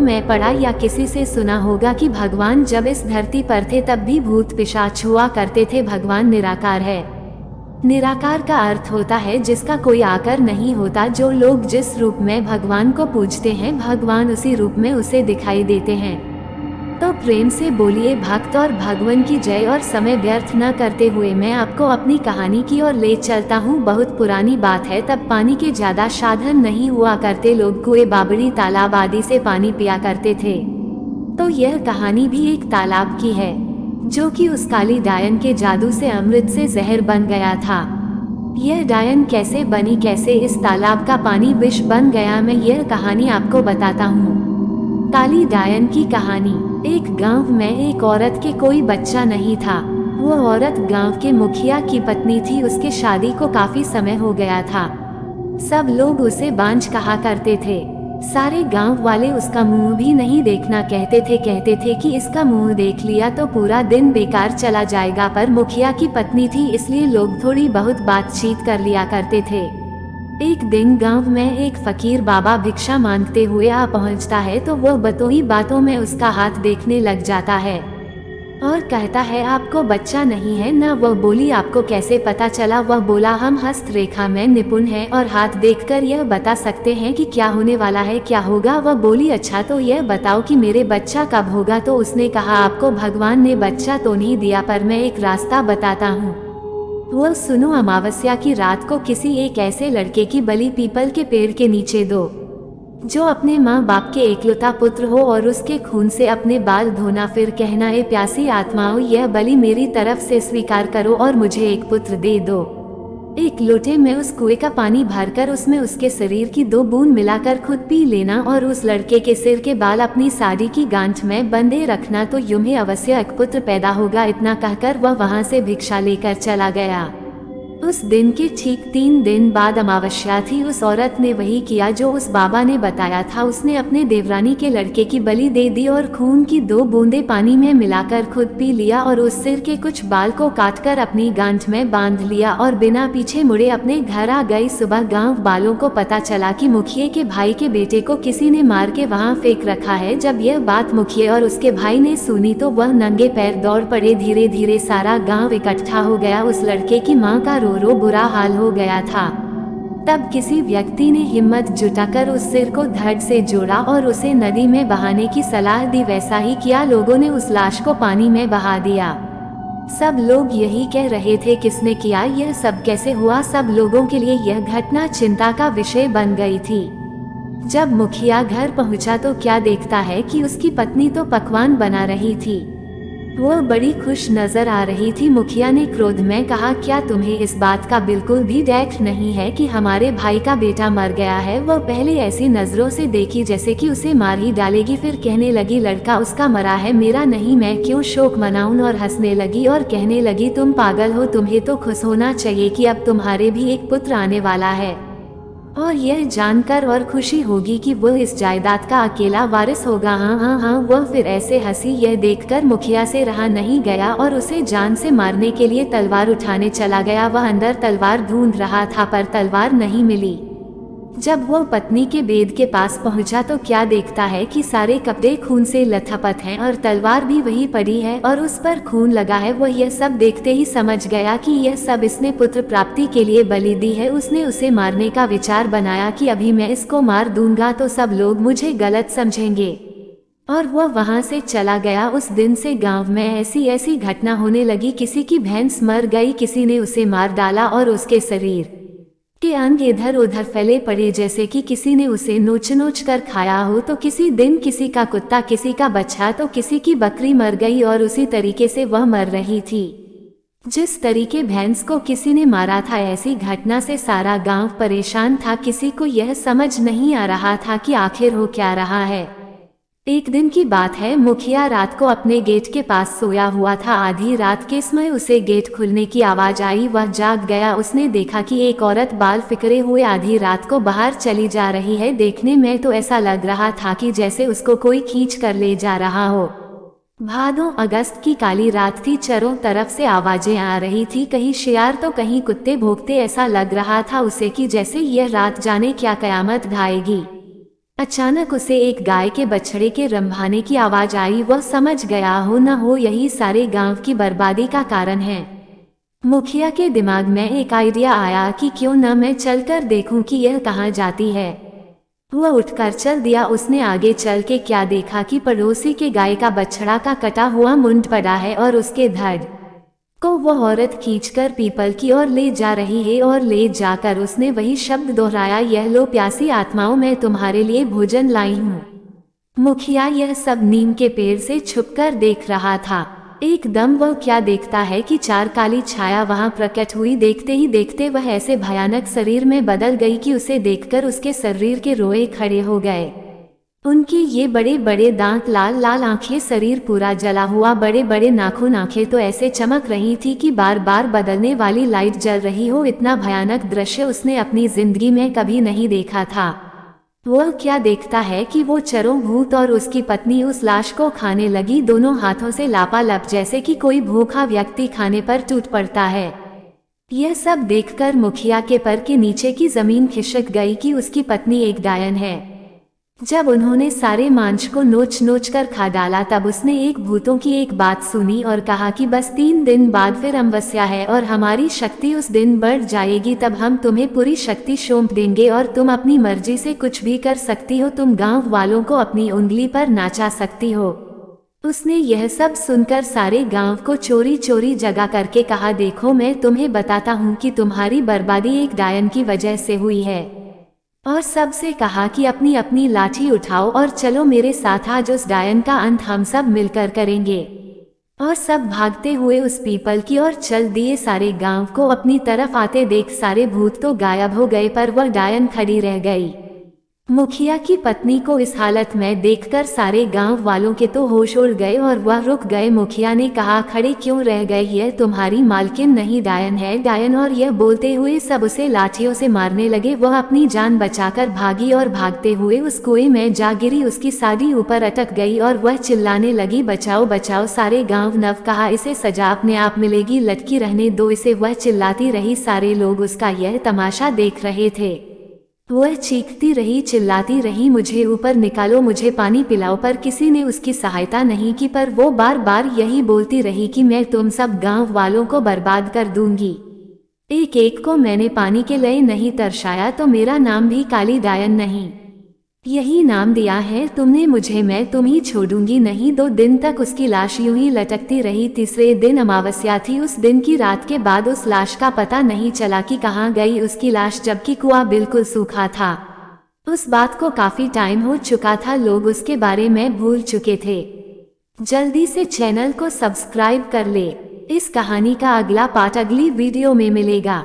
मैं पढ़ा या किसी से सुना होगा कि भगवान जब इस धरती पर थे तब भी भूत पिशाच हुआ करते थे। भगवान निराकार है। निराकार का अर्थ होता है जिसका कोई आकार नहीं होता। जो लोग जिस रूप में भगवान को पूजते हैं, भगवान उसी रूप में उसे दिखाई देते हैं। तो प्रेम से बोलिए भक्त और भगवान की जय। और समय व्यर्थ न करते हुए मैं आपको अपनी कहानी की ओर ले चलता हूँ। बहुत पुरानी बात है, तब पानी के ज्यादा साधन नहीं हुआ करते। लोग कुएं, बावड़ी, तालाब आदि से पानी पिया करते थे। तो यह कहानी भी एक तालाब की है, जो कि उस काली डायन के जादू से अमृत से जहर बन गया था। यह डायन कैसे बनी, कैसे इस तालाब का पानी विष बन गया, मैं यह कहानी आपको बताता हूँ। काली डायन की कहानी। एक गांव में एक औरत के कोई बच्चा नहीं था। वो औरत गांव के मुखिया की पत्नी थी। उसके शादी को काफी समय हो गया था। सब लोग उसे बांझ कहा करते थे। सारे गांव वाले उसका मुंह भी नहीं देखना कहते थे कि इसका मुंह देख लिया तो पूरा दिन बेकार चला जाएगा। पर मुखिया की पत्नी थी, इसलिए लोग थोड़ी बहुत बातचीत कर लिया करते थे। एक दिन गांव में एक फकीर बाबा भिक्षा मांगते हुए आ पहुंचता है, तो वह बातों ही बातों में उसका हाथ देखने लग जाता है और कहता है, आपको बच्चा नहीं है ना? वह बोली, आपको कैसे पता चला? वह बोला, हम हस्तरेखा में निपुण हैं और हाथ देखकर यह बता सकते हैं कि क्या होने वाला है, क्या होगा। वह बोली, अच्छा तो यह बताओ कि मेरे बच्चा कब होगा? तो उसने कहा, आपको भगवान ने बच्चा तो नहीं दिया, पर मैं एक रास्ता बताता हूँ। वो सुनो, अमावस्या की रात को किसी एक ऐसे लड़के की बलि पीपल के पेड़ के नीचे दो, जो अपने माँ बाप के एकलौता पुत्र हो, और उसके खून से अपने बाल धोना। फिर कहना, ए प्यासी आत्माओं, यह बलि मेरी तरफ से स्वीकार करो और मुझे एक पुत्र दे दो। एक लोटे में उस कुएं का पानी भरकर उसमें उसके शरीर की 2 बूंद मिलाकर खुद पी लेना और उस लड़के के सिर के बाल अपनी साड़ी की गांठ में बंधे रखना, तो तुम्हें अवश्य एक पुत्र पैदा होगा। इतना कहकर वह वहां से भिक्षा लेकर चला गया। उस दिन के ठीक 3 दिन बाद अमावस्या थी। उस औरत ने वही किया जो उस बाबा ने बताया था। उसने अपने देवरानी के लड़के की बलि दे दी और खून की 2 बूंदे पानी में मिलाकर खुद पी लिया और उस सिर के कुछ बाल को काटकर अपनी गांठ में बांध लिया और बिना पीछे मुड़े अपने घर आ गई। सुबह गांव वालों को पता चला कि मुखिए के भाई के बेटे को किसी ने मार के वहां फेंक रखा है। जब यह बात मुखिए और उसके भाई ने सुनी तो वह नंगे पैर दौड़ पड़े। धीरे धीरे सारा गांव इकट्ठा हो गया। उस लड़के की माँ का रो बुरा हाल हो गया था। तब किसी व्यक्ति ने हिम्मत जुटाकर उस सिर को धड़ से जोड़ा और उसे नदी में बहाने की सलाह दी। वैसा ही किया। लोगों ने उस लाश को पानी में बहा दिया। सब लोग यही कह रहे थे, किसने किया, यह सब कैसे हुआ? सब लोगों के लिए यह घटना चिंता का विषय बन गई थी। जब मुखिया घर पहुंचा तो क्या देखता है कि उसकी पत्नी तो पकवान बना रही थी। वह बड़ी खुश नजर आ रही थी। मुखिया ने क्रोध में कहा, क्या तुम्हें इस बात का बिल्कुल भी डर नहीं है कि हमारे भाई का बेटा मर गया है? वह पहले ऐसी नजरों से देखी जैसे कि उसे मार ही डालेगी, फिर कहने लगी, लड़का उसका मरा है, मेरा नहीं, मैं क्यों शोक मनाऊं? और हंसने लगी और कहने लगी, तुम पागल हो, तुम्हें तो खुश होना चाहिए कि अब तुम्हारे भी एक पुत्र आने वाला है और यह जानकर और खुशी होगी कि वह इस जायदाद का अकेला वारिस होगा। हाँ हाँ हाँ। वह फिर ऐसे हंसी। यह देखकर मुखिया से रहा नहीं गया और उसे जान से मारने के लिए तलवार उठाने चला गया। वह अंदर तलवार ढूंढ रहा था पर तलवार नहीं मिली। जब वो पत्नी के बेड के पास पहुंचा तो क्या देखता है कि सारे कपड़े खून से लथपथ हैं और तलवार भी वही पड़ी है और उस पर खून लगा है। वह यह सब देखते ही समझ गया कि यह सब इसने पुत्र प्राप्ति के लिए बलि दी है। उसने उसे मारने का विचार बनाया कि अभी मैं इसको मार दूंगा तो सब लोग मुझे गलत समझेंगे, और वह वहां से चला गया। उस दिन से गांव में ऐसी ऐसी घटना होने लगी। किसी की भैंस मर गई, किसी ने उसे मार डाला और उसके शरीर के अंग इधर उधर फैले पड़े जैसे कि किसी ने उसे नोच नोच कर खाया हो। तो किसी दिन किसी का कुत्ता, किसी का बच्चा, तो किसी की बकरी मर गई और उसी तरीके से वह मर रही थी। जिस तरीके भैंस को किसी ने मारा था, ऐसी घटना से सारा गांव परेशान था। किसी को यह समझ नहीं आ रहा था कि आखिर हो क्या रहा है। एक दिन की बात है, मुखिया रात को अपने गेट के पास सोया हुआ था। आधी रात के समय उसे गेट खुलने की आवाज आई। वह जाग गया। उसने देखा कि एक औरत बाल फिकरे हुए आधी रात को बाहर चली जा रही है। देखने में तो ऐसा लग रहा था कि जैसे उसको कोई खींच कर ले जा रहा हो। भादों अगस्त की काली रात थी। चारों तरफ से आवाजें आ रही थी, कहीं शेर तो कहीं कुत्ते भौंकते। ऐसा लग रहा था उसे कि जैसे यह रात जाने क्या कयामत ढाएगी। अचानक उसे एक गाय के बछड़े के रंभाने की आवाज आई। वह समझ गया हो न हो यही सारे गांव की बर्बादी का कारण है। मुखिया के दिमाग में एक आइडिया आया कि क्यों न मैं चलकर देखूं कि यह कहाँ जाती है। वह उठकर चल दिया। उसने आगे चल के क्या देखा कि पड़ोसी के गाय का बछड़ा का कटा हुआ मुंड पड़ा है और उसके धड़ को वह औरत खींचकर पीपल की ओर ले जा रही है और ले जाकर उसने वही शब्द दोहराया, यह लो प्यासी आत्माओं, मैं तुम्हारे लिए भोजन लाई हूँ। मुखिया यह सब नीम के पेड़ से छुपकर देख रहा था। एकदम वह क्या देखता है कि चार काली छाया वहां प्रकट हुई। देखते ही देखते वह ऐसे भयानक शरीर में बदल गई कि उसे देखकर उसके शरीर के रोए खड़े हो गए। उनकी ये बड़े बड़े दांत, लाल लाल आंखें, शरीर पूरा जला हुआ, बड़े बड़े नाखून, आंखें तो ऐसे चमक रही थी कि बार बार बदलने वाली लाइट जल रही हो। इतना भयानक दृश्य उसने अपनी जिंदगी में कभी नहीं देखा था। वह क्या देखता है कि वो चरों भूत और उसकी पत्नी उस लाश को खाने लगी, दोनों हाथों से लापालप, जैसे कि कोई भूखा व्यक्ति खाने पर टूट पड़ता है। यह सब देखकर मुखिया के पर के नीचे की जमीन खिसक गई कि उसकी पत्नी एक डायन है। जब उन्होंने सारे मांस को नोच नोच कर खा डाला तब उसने एक भूतों की एक बात सुनी और कहा कि बस 3 दिन बाद फिर अमावस्या है और हमारी शक्ति उस दिन बढ़ जाएगी, तब हम तुम्हें पूरी शक्ति सौंप देंगे और तुम अपनी मर्जी से कुछ भी कर सकती हो, तुम गांव वालों को अपनी उंगली पर नाचा सकती हो। उसने यह सब सुनकर सारे गांव को चोरी चोरी जगा करके कहा, देखो मैं तुम्हें बताता हूँ कि तुम्हारी बर्बादी एक डायन की वजह से हुई है। और सबसे कहा कि अपनी अपनी लाठी उठाओ और चलो मेरे साथ, आज उस डायन का अंत हम सब मिलकर करेंगे। और सब भागते हुए उस पीपल की ओर चल दिए। सारे गांव को अपनी तरफ आते देख सारे भूत तो गायब हो गए, पर वह डायन खड़ी रह गई। मुखिया की पत्नी को इस हालत में देखकर सारे गांव वालों के तो होश उड़ गए और वह रुक गए। मुखिया ने कहा, खड़े क्यों रह गए, यह तुम्हारी मालकिन नहीं डायन है, डायन। और यह बोलते हुए सब उसे लाठियों से मारने लगे। वह अपनी जान बचाकर भागी और भागते हुए उस कुएं में जा गिरी। उसकी साड़ी ऊपर अटक गई और वह चिल्लाने लगी, बचाओ बचाओ। सारे गाँव नव कहा, इसे सजा अपने आप मिलेगी, लटकी रहने दो इसे। वह चिल्लाती रही, सारे लोग उसका यह तमाशा देख रहे थे। वह चीखती रही, चिल्लाती रही, मुझे ऊपर निकालो, मुझे पानी पिलाओ, पर किसी ने उसकी सहायता नहीं की। पर वो बार बार यही बोलती रही कि मैं तुम सब गांव वालों को बर्बाद कर दूंगी। एक एक को मैंने पानी के लिए नहीं तरसाया तो मेरा नाम भी काली डायन नहीं, यही नाम दिया है तुमने मुझे, मैं तुम ही छोड़ूंगी नहीं। 2 दिन तक उसकी लाश यूं ही लटकती रही। तीसरे दिन अमावस्या थी। उस दिन की रात के बाद उस लाश का पता नहीं चला कि कहाँ गई उसकी लाश, जबकि कुआं बिल्कुल सूखा था। उस बात को काफी टाइम हो चुका था, लोग उसके बारे में भूल चुके थे। जल्दी से चैनल को सब्सक्राइब कर ले। इस कहानी का अगला पार्ट अगली वीडियो में मिलेगा।